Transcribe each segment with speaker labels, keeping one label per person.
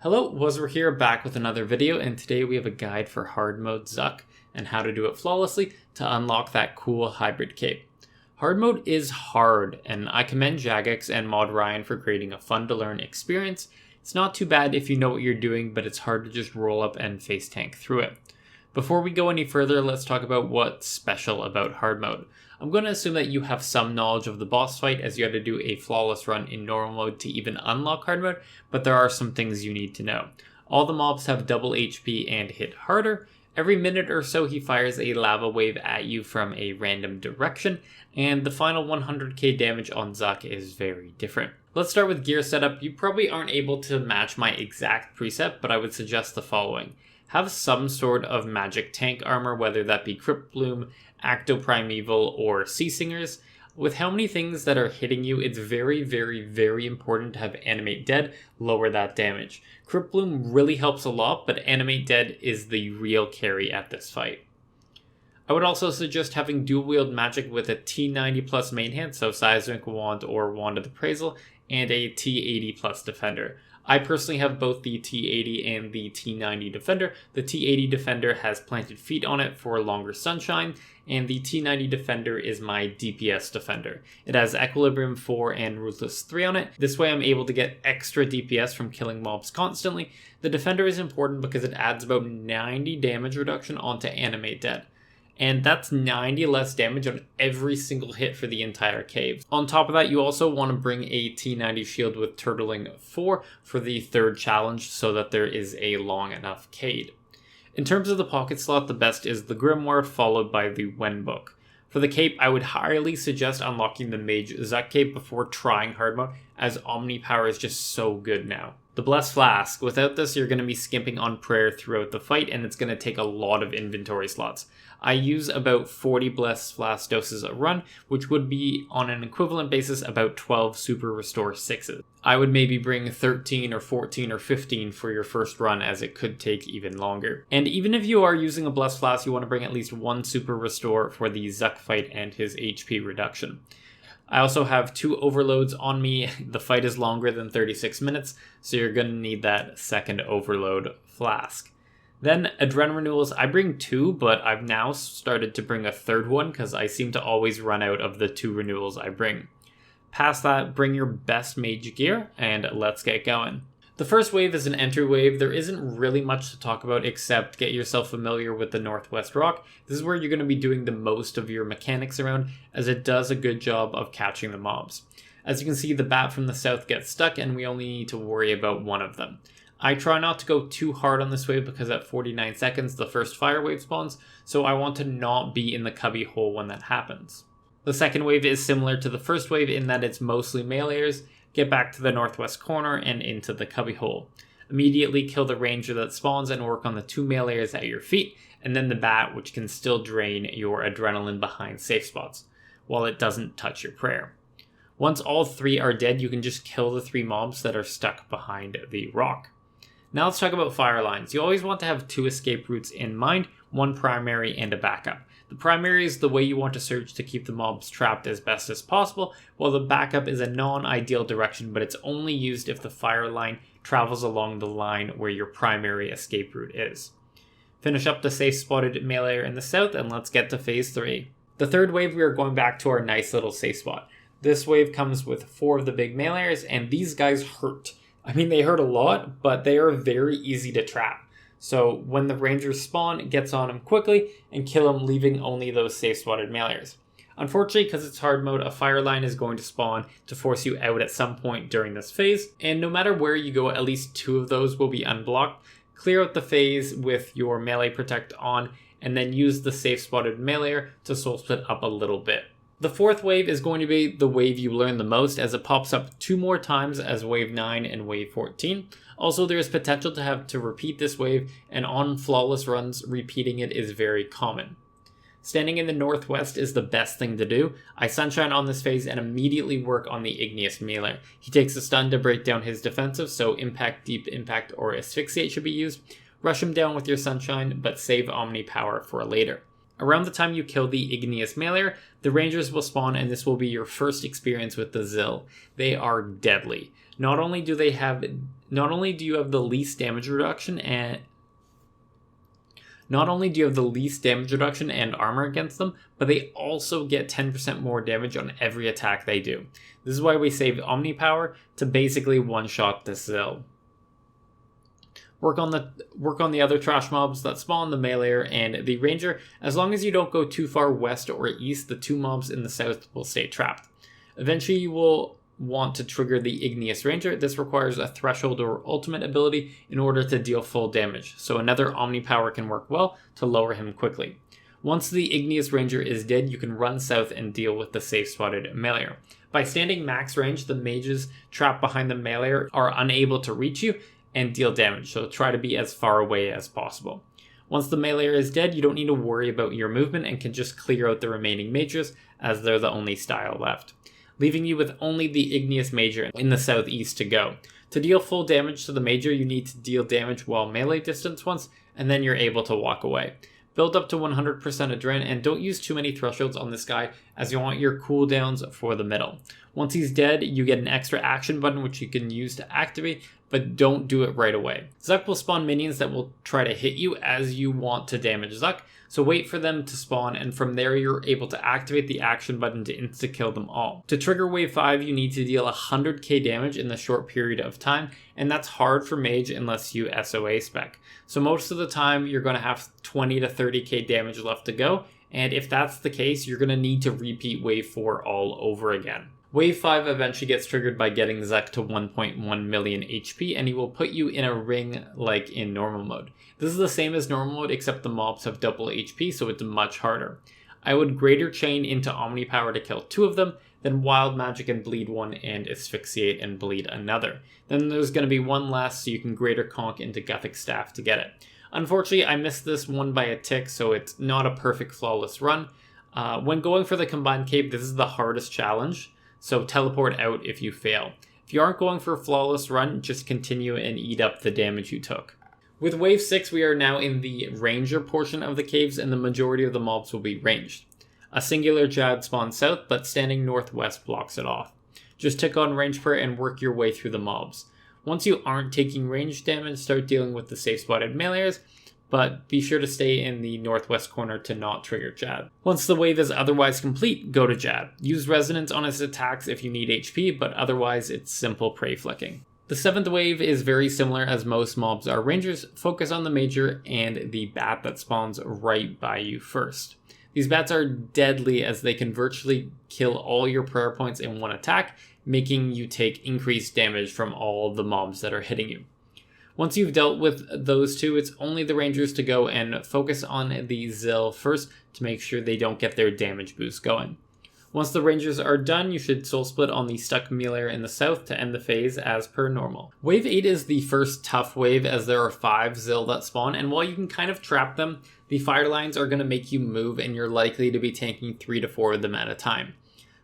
Speaker 1: Hello, Waswere here, back with another video, and today we have a guide for hard mode Zuk and how to do it flawlessly to unlock that cool hybrid cape. Hard mode is hard, and I commend Jagex and Mod Ryan for creating a fun to learn experience. It's not too bad if you know what you're doing, but it's hard to just roll up and face tank through it. Before we go any further, let's talk about what's special about hard mode. I'm going to assume that you have some knowledge of the boss fight, as you had to do a flawless run in normal mode to even unlock hard mode, but there are some things you need to know. All the mobs have double HP and hit harder. Every minute or so he fires a lava wave at you from a random direction, and the final 100k damage on Zuk is very different. Let's start with gear setup. You probably aren't able to match my exact preset, but I would suggest the following. Have some sort of magic tank armor, whether that be Crypt Bloom, Acto Primeval, or Sea Singers. With how many things that are hitting you, it's very important to have Animate Dead lower that damage. Crypt Bloom really helps a lot, but Animate Dead is the real carry at this fight. I would also suggest having dual wield magic with a T90 plus main hand, so Seismic Wand or Wand of Appraisal, and a T80 plus defender. I personally have both the T80 and the T90 Defender. The T80 Defender has Planted Feet on it for longer sunshine, and the T90 Defender is my DPS Defender. It has Equilibrium 4 and Ruthless 3 on it. This way I'm able to get extra DPS from killing mobs constantly. The Defender is important because it adds about 90 damage reduction onto Animate Dead. And that's 90 less damage on every single hit for the entire cave. On top of that, you also want to bring a T90 shield with Turtling 4 for the third challenge so that there is a long enough Cade. In terms of the pocket slot, the best is the Grimoire followed by the Wen book. For the cape, I would highly suggest unlocking the Mage Zuk cape before trying hard mode, as Omni power is just so good now. The Blessed Flask. Without this, you're going to be skimping on prayer throughout the fight, and it's going to take a lot of inventory slots. I use about 40 Blessed Flask doses a run, which would be, on an equivalent basis, about 12 Super Restore 6s. I would maybe bring 13 or 14 or 15 for your first run, as it could take even longer. And even if you are using a Blessed Flask, you want to bring at least one Super Restore for the Zuk fight and his HP reduction. I also have 2 overloads on me. The fight is longer than 36 minutes, so you're going to need that second overload flask. Then Adrenaline Renewals, I bring 2, but I've now started to bring a third one because I seem to always run out of the 2 renewals I bring. Past that, bring your best mage gear, and let's get going. The first wave is an entry wave. There isn't really much to talk about except get yourself familiar with the Northwest Rock. This is where you're going to be doing the most of your mechanics around, as it does a good job of catching the mobs. As you can see, the bat from the south gets stuck and we only need to worry about one of them. I try not to go too hard on this wave because at 49 seconds the first fire wave spawns, so I want to not be in the cubby hole when that happens. The second wave is similar to the first wave in that it's mostly meleeers. Get back to the northwest corner and into the cubbyhole. Immediately kill the ranger that spawns and work on the 2 meleeers at your feet, and then the bat, which can still drain your adrenaline behind safe spots, while it doesn't touch your prayer. Once all 3 are dead, you can just kill the 3 mobs that are stuck behind the rock. Now let's talk about fire lines. You always want to have 2 escape routes in mind, one primary and a backup. The primary is the way you want to search to keep the mobs trapped as best as possible, while the backup is a non-ideal direction, but it's only used if the fire line travels along the line where your primary escape route is. Finish up the safe spotted meleeer in the south, and let's get to phase 3. The third wave, we are going back to our nice little safe spot. This wave comes with 4 of the big meleeers, and these guys hurt. I mean, they hurt a lot, but they are very easy to trap. So when the rangers spawn, it gets on them quickly and kill them, leaving only those safe spotted meleeers. Unfortunately, because it's hard mode, a fire line is going to spawn to force you out at some point during this phase, and no matter where you go, at least 2 of those will be unblocked. Clear out the phase with your melee protect on, and then use the safe spotted meleeer to soul split up a little bit. The fourth wave is going to be the wave you learn the most, as it pops up 2 more times as wave 9 and wave 14. Also, there is potential to have to repeat this wave, and on flawless runs, repeating it is very common. Standing in the northwest is the best thing to do. I sunshine on this phase and immediately work on the Igneous melee. He takes a stun to break down his defensive, so impact, deep impact, or asphyxiate should be used. Rush him down with your sunshine, but save Omni power for later. Around the time you kill the Igneous meleeer, the rangers will spawn, and this will be your first experience with the Zill. They are deadly. Not only do they have not only do you have the least damage reduction and armor against them, but they also get 10% more damage on every attack they do. This is why we saved Omni Power to basically one-shot this Zil. Work on the other trash mobs that spawn, the Meleeer and the Ranger. As long as you don't go too far west or east, the two mobs in the south will stay trapped. Eventually you will want to trigger the Igneous Ranger. This requires a threshold or ultimate ability in order to deal full damage, so another Omni Power can work well to lower him quickly. Once the Igneous Ranger is dead, you can run south and deal with the safe-spotted Meleeer. By standing max range, the mages trapped behind the Meleeer are unable to reach you and deal damage, so try to be as far away as possible. Once the Meleeer is dead, you don't need to worry about your movement and can just clear out the remaining mages, as they're the only style left, leaving you with only the Igneous Major in the southeast to go. To deal full damage to the Major, you need to deal damage while melee distance once, and then you're able to walk away. Build up to 100% Adrenaline, and don't use too many thresholds on this guy, as you want your cooldowns for the middle. Once he's dead, you get an extra action button which you can use to activate, but don't do it right away. Zuk will spawn minions that will try to hit you as you want to damage Zuk, so wait for them to spawn, and from there you're able to activate the action button to insta-kill them all. To trigger wave 5, you need to deal 100k damage in the short period of time, and that's hard for mage unless you SOA spec. So most of the time you're going to have 20 to 30k damage left to go, and if that's the case, you're going to need to repeat wave 4 all over again. Wave 5 eventually gets triggered by getting Zuk to 1.1 million HP, and he will put you in a ring like in normal mode. This is the same as normal mode, except the mobs have double HP, so it's much harder. I would Greater Chain into Omni Power to kill 2 of them, then Wild Magic and bleed 1 and Asphyxiate and bleed another. Then there's going to be 1 last, so you can Greater Conk into Gothic Staff to get it. Unfortunately, I missed this one by a tick, so it's not a perfect flawless run. When going for the Combined Cape, this is the hardest challenge, so teleport out if you fail. If you aren't going for a flawless run, just continue and eat up the damage you took. With wave 6, we are now in the Ranger portion of the caves, and the majority of the mobs will be ranged. A singular Jad spawns south, but standing northwest blocks it off. Just tick on range prayer and work your way through the mobs. Once you aren't taking range damage, start dealing with the safe spotted Meleeers, but be sure to stay in the northwest corner to not trigger Jad. Once the wave is otherwise complete, go to Jad. Use Resonance on his attacks if you need HP, but otherwise it's simple prey flicking. The 7th wave is very similar, as most mobs are rangers. Focus on the Major and the bat that spawns right by you first. These bats are deadly, as they can virtually kill all your prayer points in one attack, making you take increased damage from all the mobs that are hitting you. Once you've dealt with those two, it's only the rangers to go and focus on the Zil first to make sure they don't get their damage boost going. Once the rangers are done, you should soul split on the stuck Meleeer in the south to end the phase as per normal. Wave 8 is the first tough wave, as there are 5 Zil that spawn, and while you can kind of trap them, the fire lines are going to make you move, and you're likely to be tanking 3 to 4 of them at a time.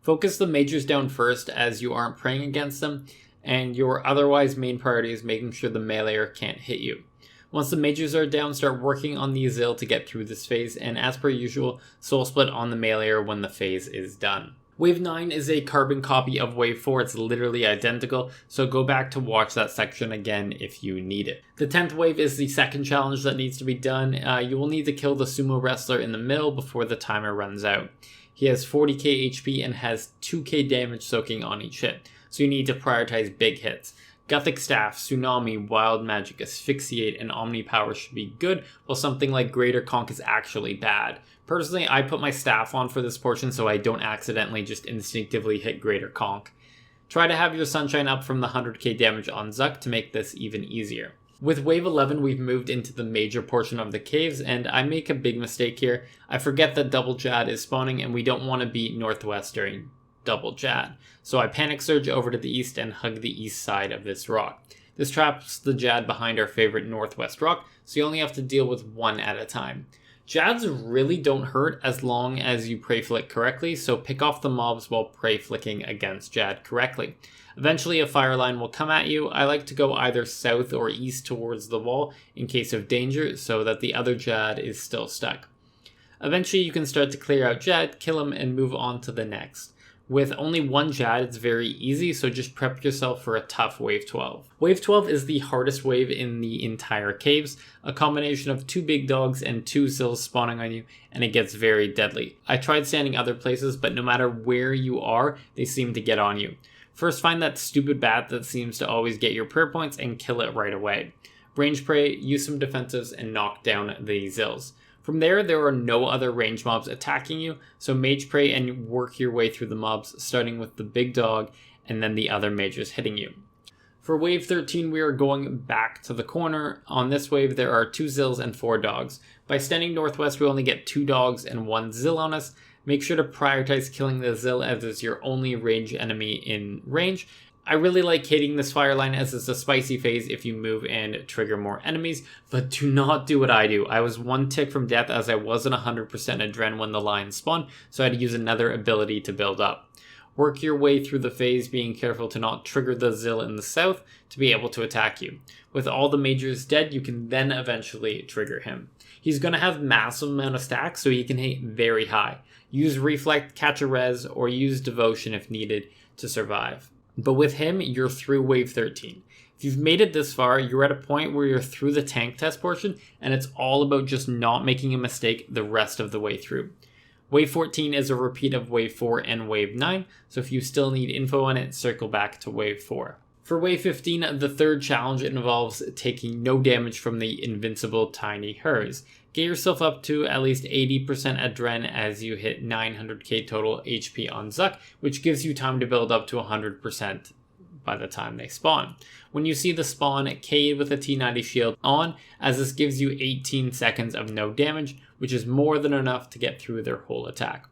Speaker 1: Focus the majors down first, as you aren't praying against them, and your otherwise main priority is making sure the Meleeer can't hit you. Once the majors are down, start working on the Zil to get through this phase, and as per usual, soul split on the Meleeer when the phase is done. Wave 9 is a carbon copy of Wave 4, it's literally identical, so go back to watch that section again if you need it. The 10th wave is the second challenge that needs to be done. You will need to kill the sumo wrestler in the middle before the timer runs out. He has 40k HP and has 2k damage soaking on each hit, so you need to prioritize big hits. Gothic Staff, Tsunami, Wild Magic, Asphyxiate, and Omni Power should be good, while something like Greater Conk is actually bad. Personally, I put my staff on for this portion so I don't accidentally just instinctively hit Greater Conk. Try to have your Sunshine up from the 100k damage on Zuk to make this even easier. With Wave 11, we've moved into the major portion of the caves, and I make a big mistake here. I forget that Double Jad is spawning, and we don't want to beat Northwest during Double Jad. So I panic surge over to the east and hug the east side of this rock. This traps the Jad behind our favorite northwest rock, so you only have to deal with one at a time. Jads really don't hurt as long as you prey flick correctly, so pick off the mobs while prey flicking against Jad correctly. Eventually a fire line will come at you. I like to go either south or east towards the wall in case of danger, so that the other Jad is still stuck. Eventually you can start to clear out Jad, kill him, and move on to the next. With only one Jad, it's very easy, so just prep yourself for a tough Wave 12. Wave 12 is the hardest wave in the entire caves, a combination of 2 big dogs and 2 Zills spawning on you, and it gets very deadly. I tried standing other places, but no matter where you are, they seem to get on you. First, find that stupid bat that seems to always get your prayer points and kill it right away. Range pray, use some defensives, and knock down the Zills. From there are no other range mobs attacking you, so mage pray and work your way through the mobs, starting with the big dog and then the other mages hitting you. For wave 13, we are going back to the corner. On this wave, there are 2 Zills and 4 dogs. By standing northwest, we only get 2 dogs and 1 Zill on us. Make sure to prioritize killing the Zill as it's your only range enemy in range. I really like hitting this fire line as it's a spicy phase if you move and trigger more enemies, but do not do what I do. I was 1 tick from death as I wasn't 100% adren when the line spawned, so I had to use another ability to build up. Work your way through the phase, being careful to not trigger the Zill in the south to be able to attack you. With all the mages dead, you can then eventually trigger him. He's going to have massive amount of stacks, so he can hit very high. Use Reflect, catch a res, or use Devotion if needed to survive. But with him, you're through wave 13. If you've made it this far, you're at a point where you're through the tank test portion, and it's all about just not making a mistake the rest of the way through. Wave 14 is a repeat of wave 4 and wave 9, so if you still need info on it, circle back to wave 4. For wave 15, the third challenge involves taking no damage from the invincible tiny Hers. Get yourself up to at least 80% adren as you hit 900k total HP on Zuk, which gives you time to build up to 100% by the time they spawn. When you see the spawn, Cade with a T90 shield on, as this gives you 18 seconds of no damage, which is more than enough to get through their whole attack.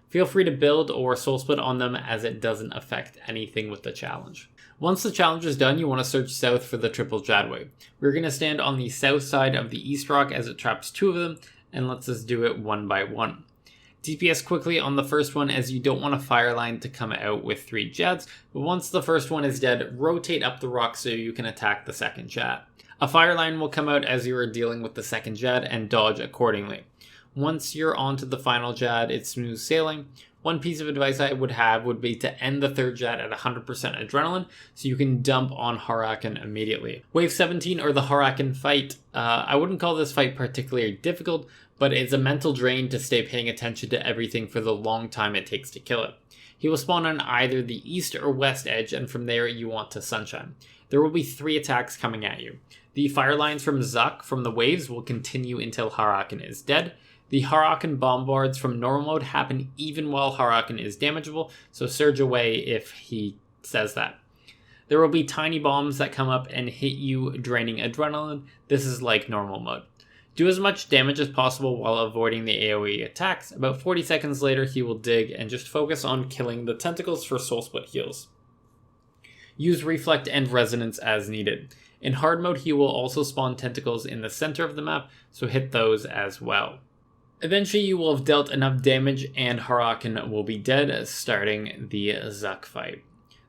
Speaker 1: Feel free to build or soul split on them as it doesn't affect anything with the challenge. Once the challenge is done, you want to search south for the triple Jadway. We're going to stand on the south side of the east rock as it traps 2 of them, and lets us do it one by one. DPS quickly on the first one as you don't want a fire line to come out with 3 Jads, but once the first one is dead, rotate up the rock so you can attack the second Jad. A fire line will come out as you are dealing with the second Jad and dodge accordingly. Once you're onto the final Jad, it's smooth sailing. One piece of advice I would have would be to end the third Jad at 100% adrenaline so you can dump on Har-Aken immediately. Wave 17, or the Har-Aken fight. I wouldn't call this fight particularly difficult, but it's a mental drain to stay paying attention to everything for the long time it takes to kill it. He will spawn on either the east or west edge, and from there you want to sunshine. There will be 3 attacks coming at you. The fire lines from Zuk from the waves will continue until Har-Aken is dead. The Har-Aken bombards from normal mode happen even while Har-Aken is damageable, so surge away if he says that. There will be tiny bombs that come up and hit you, draining adrenaline. This is like normal mode. Do as much damage as possible while avoiding the AoE attacks. About 40 seconds later, he will dig, and just focus on killing the tentacles for soul split heals. Use Reflect and Resonance as needed. In hard mode, he will also spawn tentacles in the center of the map, so hit those as well. Eventually, you will have dealt enough damage and Har-Aken will be dead, starting the Zuk fight.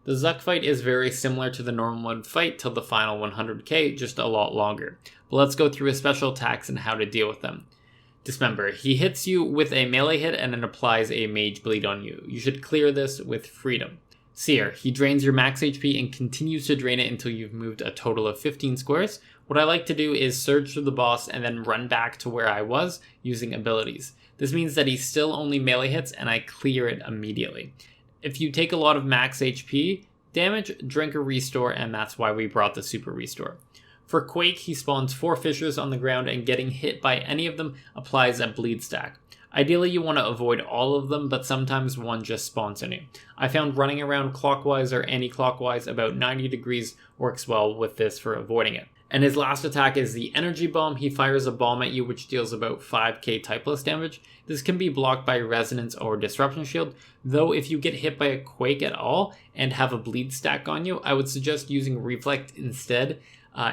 Speaker 1: The Zuk fight is very similar to the normal mode fight till the final 100k, just a lot longer. But let's go through his special attacks and how to deal with them. Dismember. He hits you with a melee hit and then applies a mage bleed on you. You should clear this with freedom. Seer. He drains your max HP and continues to drain it until you've moved a total of 15 squares. What I like to do is surge through the boss and then run back to where I was using abilities. This means that he still only melee hits and I clear it immediately. If you take a lot of max HP damage, drink a restore, and that's why we brought the super restore. For Quake, he spawns 4 fissures on the ground and getting hit by any of them applies a bleed stack. Ideally, you want to avoid all of them, but sometimes one just spawns in you. I found running around clockwise or anti-clockwise about 90 degrees works well with this for avoiding it. And his last attack is the energy bomb. He fires a bomb at you which deals about 5k typeless damage. This can be blocked by resonance or disruption shield, though if you get hit by a quake at all and have a bleed stack on you, I would suggest using reflect instead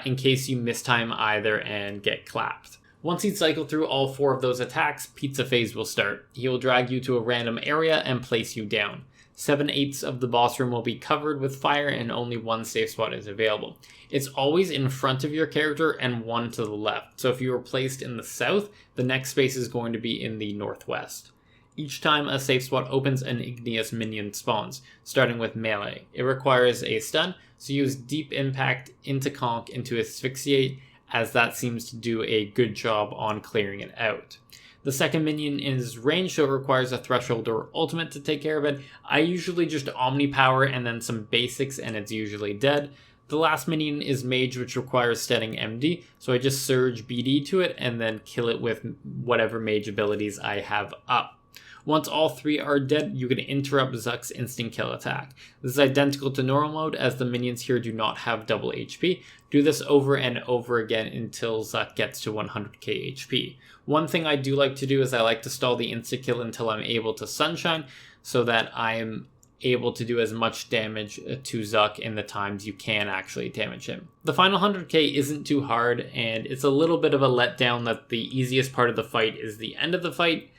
Speaker 1: in case you mistime either and get clapped. Once he's cycled through all 4 of those attacks, pizza phase will start. He will drag you to a random area and place you down. 7/8 of the boss room will be covered with fire and only 1 safe spot is available. It's always in front of your character and 1 to the left. So if you are placed in the south, the next space is going to be in the northwest. Each time a safe spot opens, an Igneous minion spawns, starting with melee. It requires a stun, so use Deep Impact into Conk into Asphyxiate, as that seems to do a good job on clearing it out. The second minion is range, so it requires a Threshold or Ultimate to take care of it. I usually just Omni Power and then some basics, and it's usually dead. The last minion is Mage, which requires stunning MD, so I just Surge BD to it and then kill it with whatever Mage abilities I have up. Once all three are dead, you can interrupt Zuk's instant kill attack. This is identical to normal mode, as the minions here do not have double HP. Do this over and over again until Zuk gets to 100k HP. One thing I do like to do is I like to stall the insta kill until I'm able to Sunshine, so that I'm able to do as much damage to Zuk in the times you can actually damage him. The final 100k isn't too hard, and it's a little bit of a letdown that the easiest part of the fight is the end of the fight.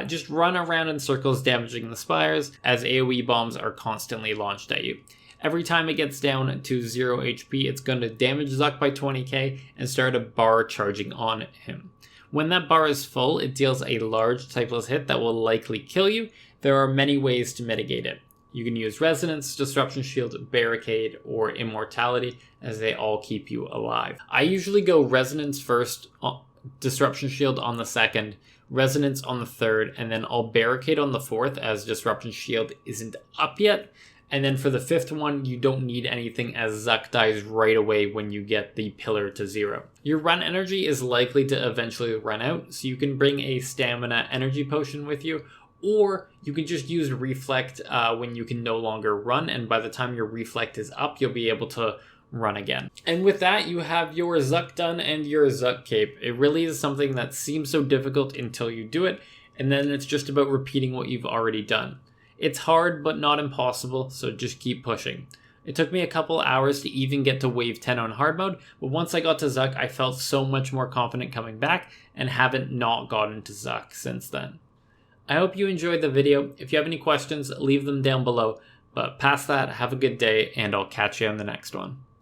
Speaker 1: Just run around in circles damaging the spires, as AoE bombs are constantly launched at you. Every time it gets down to 0 HP, it's going to damage Zuk by 20k and start a bar charging on him. When that bar is full, it deals a large typeless hit that will likely kill you. There are many ways to mitigate it. You can use Resonance, Disruption Shield, Barricade, or Immortality, as they all keep you alive. I usually go Resonance first, Disruption Shield on the second, Resonance on the third, and then I'll Barricade on the fourth, as Disruption Shield isn't up yet. And then for the fifth one, you don't need anything, as Zuk dies right away when you get the pillar to 0. Your run energy is likely to eventually run out, so you can bring a stamina energy potion with you, or you can just use Reflect when you can no longer run, and by the time your Reflect is up, you'll be able to run again. And with that, you have your Zuk done and your Zuk cape. It really is something that seems so difficult until you do it, and then it's just about repeating what you've already done. It's hard, but not impossible, so just keep pushing. It took me a couple hours to even get to wave 10 on hard mode, but once I got to Zuk, I felt so much more confident coming back, and haven't not gotten to Zuk since then. I hope you enjoyed the video. If you have any questions, leave them down below, but past that, have a good day, and I'll catch you on the next one.